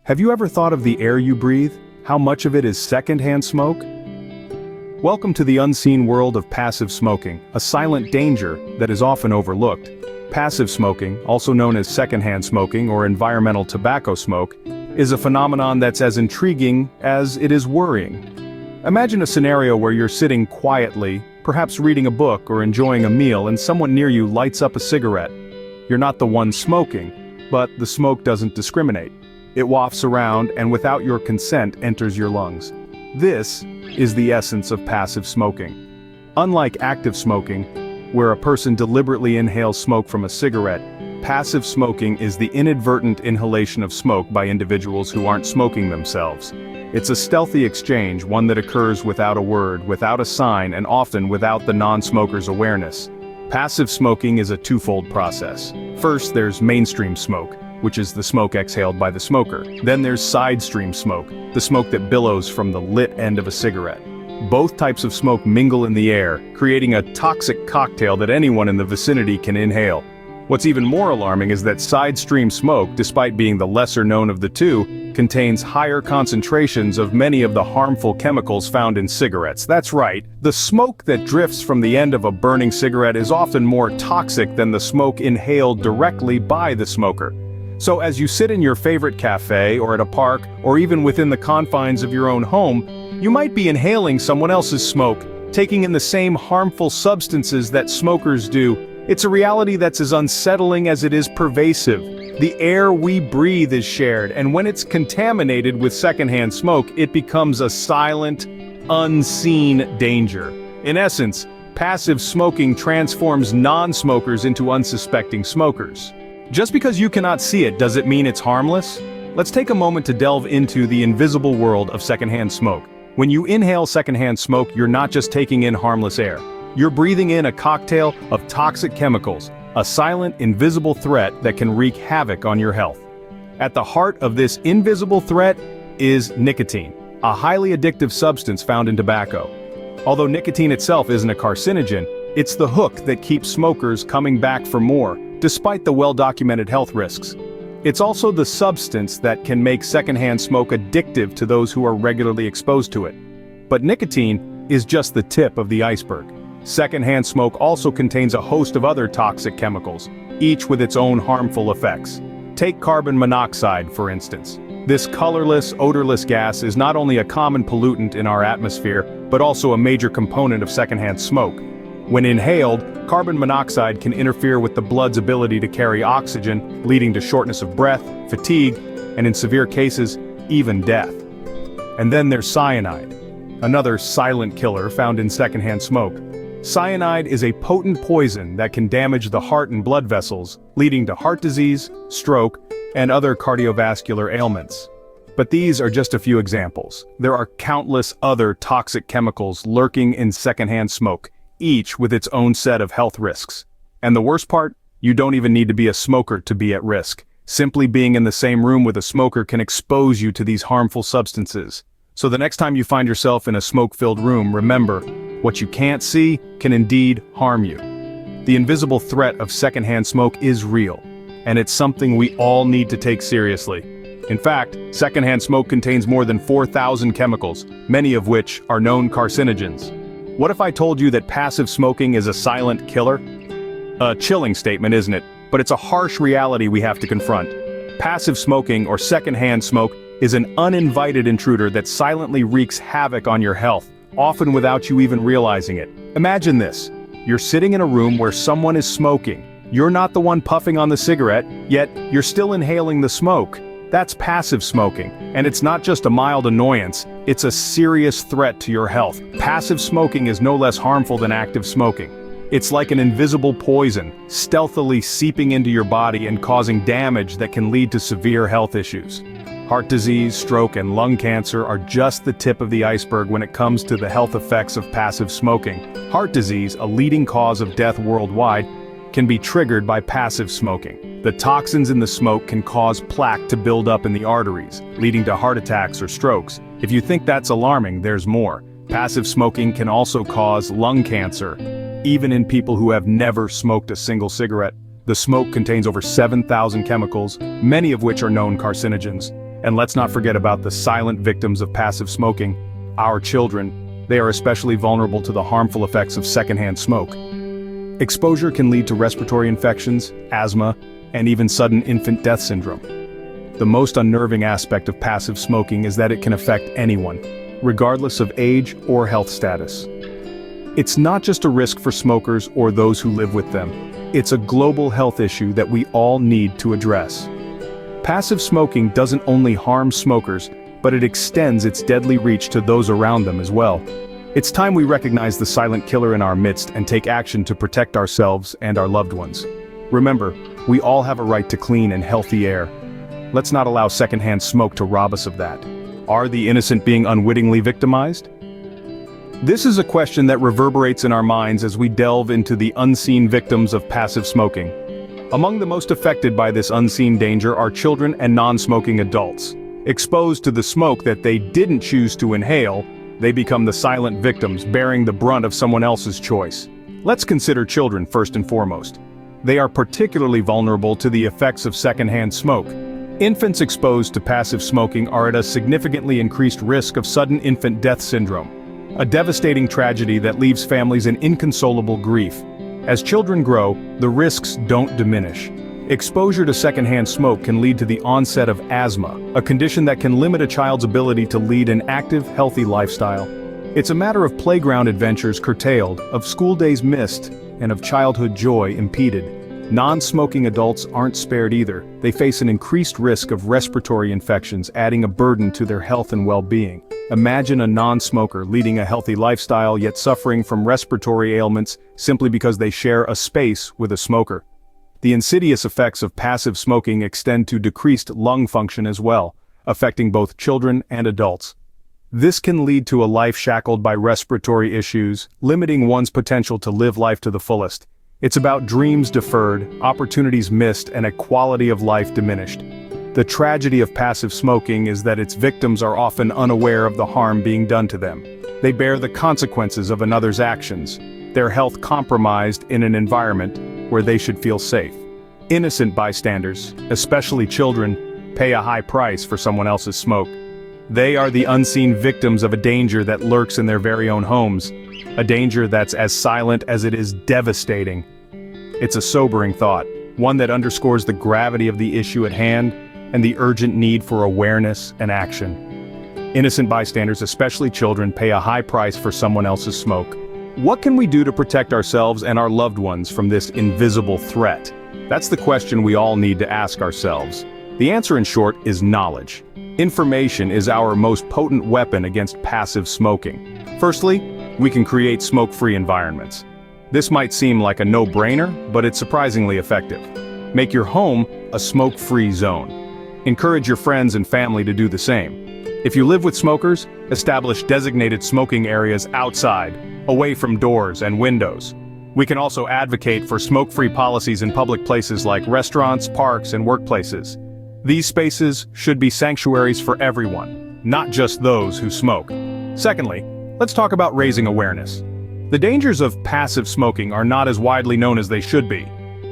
Have you ever thought of the air you breathe? How much of it is secondhand smoke? Welcome to the unseen world of passive smoking, a silent danger that is often overlooked. Passive smoking, also known as secondhand smoking or environmental tobacco smoke, is a phenomenon that's as intriguing as it is worrying. Imagine a scenario where you're sitting quietly, perhaps reading a book or enjoying a meal, and someone near you lights up a cigarette. You're not the one smoking, but the smoke doesn't discriminate. It wafts around and without your consent enters your lungs. This is the essence of passive smoking. Unlike active smoking, where a person deliberately inhales smoke from a cigarette, passive smoking is the inadvertent inhalation of smoke by individuals who aren't smoking themselves. It's a stealthy exchange, one that occurs without a word, without a sign, and often without the non-smoker's awareness. Passive smoking is a twofold process. First, there's mainstream smoke, which is the smoke exhaled by the smoker. Then there's side stream smoke, the smoke that billows from the lit end of a cigarette. Both types of smoke mingle in the air, creating a toxic cocktail that anyone in the vicinity can inhale. What's even more alarming is that side stream smoke, despite being the lesser known of the two, contains higher concentrations of many of the harmful chemicals found in cigarettes. That's right, the smoke that drifts from the end of a burning cigarette is often more toxic than the smoke inhaled directly by the smoker. So as you sit in your favorite cafe or at a park or even within the confines of your own home, you might be inhaling someone else's smoke, taking in the same harmful substances that smokers do. It's a reality that's as unsettling as it is pervasive. The air we breathe is shared, and when it's contaminated with secondhand smoke, it becomes a silent, unseen danger. In essence, passive smoking transforms non-smokers into unsuspecting smokers. Just because you cannot see it, does it mean it's harmless? Let's take a moment to delve into the invisible world of secondhand smoke. When you inhale secondhand smoke, you're not just taking in harmless air. You're breathing in a cocktail of toxic chemicals, a silent, invisible threat that can wreak havoc on your health. At the heart of this invisible threat is nicotine, a highly addictive substance found in tobacco. Although nicotine itself isn't a carcinogen, it's the hook that keeps smokers coming back for more, despite the well-documented health risks. It's also the substance that can make secondhand smoke addictive to those who are regularly exposed to it. But nicotine is just the tip of the iceberg. Secondhand smoke also contains a host of other toxic chemicals, each with its own harmful effects. Take carbon monoxide, for instance. This colorless, odorless gas is not only a common pollutant in our atmosphere, but also a major component of secondhand smoke. When inhaled, carbon monoxide can interfere with the blood's ability to carry oxygen, leading to shortness of breath, fatigue, and in severe cases, even death. And then there's cyanide, another silent killer found in secondhand smoke. Cyanide is a potent poison that can damage the heart and blood vessels, leading to heart disease, stroke, and other cardiovascular ailments. But these are just a few examples. There are countless other toxic chemicals lurking in secondhand smoke, each with its own set of health risks. And the worst part? You don't even need to be a smoker to be at risk. Simply being in the same room with a smoker can expose you to these harmful substances. So the next time you find yourself in a smoke-filled room, remember, what you can't see can indeed harm you. The invisible threat of secondhand smoke is real, and it's something we all need to take seriously. In fact, secondhand smoke contains more than 4,000 chemicals, many of which are known carcinogens. What if I told you that passive smoking is a silent killer? A chilling statement, isn't it? But it's a harsh reality we have to confront. Passive smoking, or secondhand smoke, is an uninvited intruder that silently wreaks havoc on your health, often without you even realizing it. Imagine this. You're sitting in a room where someone is smoking. You're not the one puffing on the cigarette, yet you're still inhaling the smoke. That's passive smoking, and it's not just a mild annoyance, it's a serious threat to your health. Passive smoking is no less harmful than active smoking. It's like an invisible poison, stealthily seeping into your body and causing damage that can lead to severe health issues. Heart disease, stroke, and lung cancer are just the tip of the iceberg when it comes to the health effects of passive smoking. Heart disease, a leading cause of death worldwide, can be triggered by passive smoking. The toxins in the smoke can cause plaque to build up in the arteries, leading to heart attacks or strokes. If you think that's alarming, there's more. Passive smoking can also cause lung cancer, even in people who have never smoked a single cigarette. The smoke contains over 7,000 chemicals, many of which are known carcinogens. And let's not forget about the silent victims of passive smoking, our children. They are especially vulnerable to the harmful effects of secondhand smoke. Exposure can lead to respiratory infections, asthma, and even sudden infant death syndrome. The most unnerving aspect of passive smoking is that it can affect anyone, regardless of age or health status. It's not just a risk for smokers or those who live with them. It's a global health issue that we all need to address. Passive smoking doesn't only harm smokers, but it extends its deadly reach to those around them as well. It's time we recognize the silent killer in our midst and take action to protect ourselves and our loved ones. Remember, we all have a right to clean and healthy air. Let's not allow secondhand smoke to rob us of that. Are the innocent being unwittingly victimized? This is a question that reverberates in our minds as we delve into the unseen victims of passive smoking. Among the most affected by this unseen danger are children and non-smoking adults. Exposed to the smoke that they didn't choose to inhale, they become the silent victims bearing the brunt of someone else's choice. Let's consider children first and foremost. They are particularly vulnerable to the effects of secondhand smoke. Infants exposed to passive smoking are at a significantly increased risk of sudden infant death syndrome, a devastating tragedy that leaves families in inconsolable grief. As children grow, the risks don't diminish. Exposure to secondhand smoke can lead to the onset of asthma, a condition that can limit a child's ability to lead an active, healthy lifestyle. It's a matter of playground adventures curtailed, of school days missed, and of childhood joy impeded. Non-smoking adults aren't spared either. They face an increased risk of respiratory infections, adding a burden to their health and well-being. Imagine a non-smoker leading a healthy lifestyle yet suffering from respiratory ailments simply because they share a space with a smoker. The insidious effects of passive smoking extend to decreased lung function as well, affecting both children and adults. This can lead to a life shackled by respiratory issues, limiting one's potential to live life to the fullest. It's about dreams deferred, opportunities missed, and a quality of life diminished. The tragedy of passive smoking is that its victims are often unaware of the harm being done to them. They bear the consequences of another's actions, their health compromised in an environment where they should feel safe. Innocent bystanders, especially children, pay a high price for someone else's smoke. They are the unseen victims of a danger that lurks in their very own homes, a danger that's as silent as it is devastating. It's a sobering thought, one that underscores the gravity of the issue at hand and the urgent need for awareness and action. Innocent bystanders, especially children, pay a high price for someone else's smoke. What can we do to protect ourselves and our loved ones from this invisible threat? That's the question we all need to ask ourselves. The answer, in short, is knowledge. Information is our most potent weapon against passive smoking. Firstly, we can create smoke-free environments. This might seem like a no-brainer, but it's surprisingly effective. Make your home a smoke-free zone. Encourage your friends and family to do the same. If you live with smokers, establish designated smoking areas outside, away from doors and windows. We can also advocate for smoke-free policies in public places like restaurants, parks, and workplaces. These spaces should be sanctuaries for everyone, not just those who smoke. Secondly, let's talk about raising awareness. The dangers of passive smoking are not as widely known as they should be.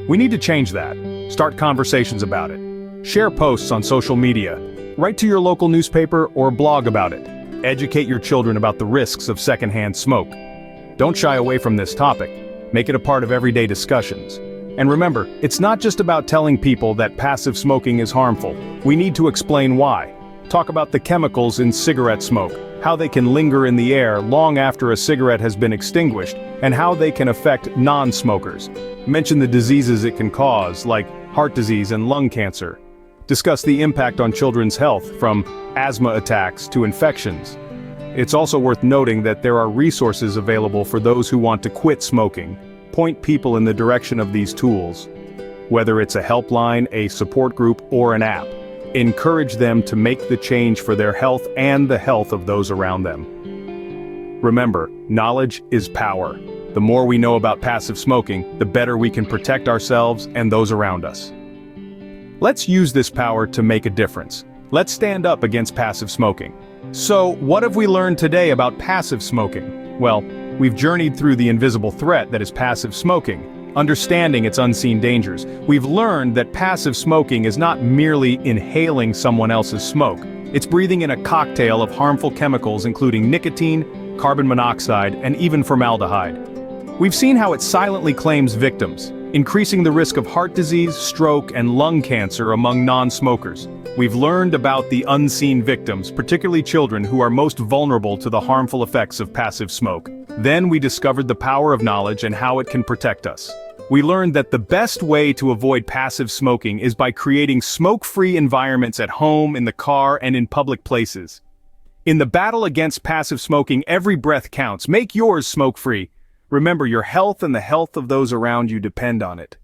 We need to change that. Start conversations about it. Share posts on social media. Write to your local newspaper or blog about it. Educate your children about the risks of secondhand smoke. Don't shy away from this topic. Make it a part of everyday discussions. And remember, it's not just about telling people that passive smoking is harmful. We need to explain why. Talk about the chemicals in cigarette smoke, how they can linger in the air long after a cigarette has been extinguished, and how they can affect non-smokers. Mention the diseases it can cause, like heart disease and lung cancer. Discuss the impact on children's health, from asthma attacks to infections. It's also worth noting that there are resources available for those who want to quit smoking. Point people in the direction of these tools. Whether it's a helpline, a support group, or an app, encourage them to make the change for their health and the health of those around them. Remember, knowledge is power. The more we know about passive smoking, the better we can protect ourselves and those around us. Let's use this power to make a difference. Let's stand up against passive smoking. So, what have we learned today about passive smoking? Well, we've journeyed through the invisible threat that is passive smoking, understanding its unseen dangers. We've learned that passive smoking is not merely inhaling someone else's smoke. It's breathing in a cocktail of harmful chemicals including nicotine, carbon monoxide, and even formaldehyde. We've seen how it silently claims victims, increasing the risk of heart disease, stroke, and lung cancer among non-smokers. We've learned about the unseen victims, particularly children who are most vulnerable to the harmful effects of passive smoke. Then we discovered the power of knowledge and how it can protect us. We learned that the best way to avoid passive smoking is by creating smoke-free environments at home, in the car, and in public places. In the battle against passive smoking, every breath counts. Make yours smoke-free. Remember, your health and the health of those around you depend on it.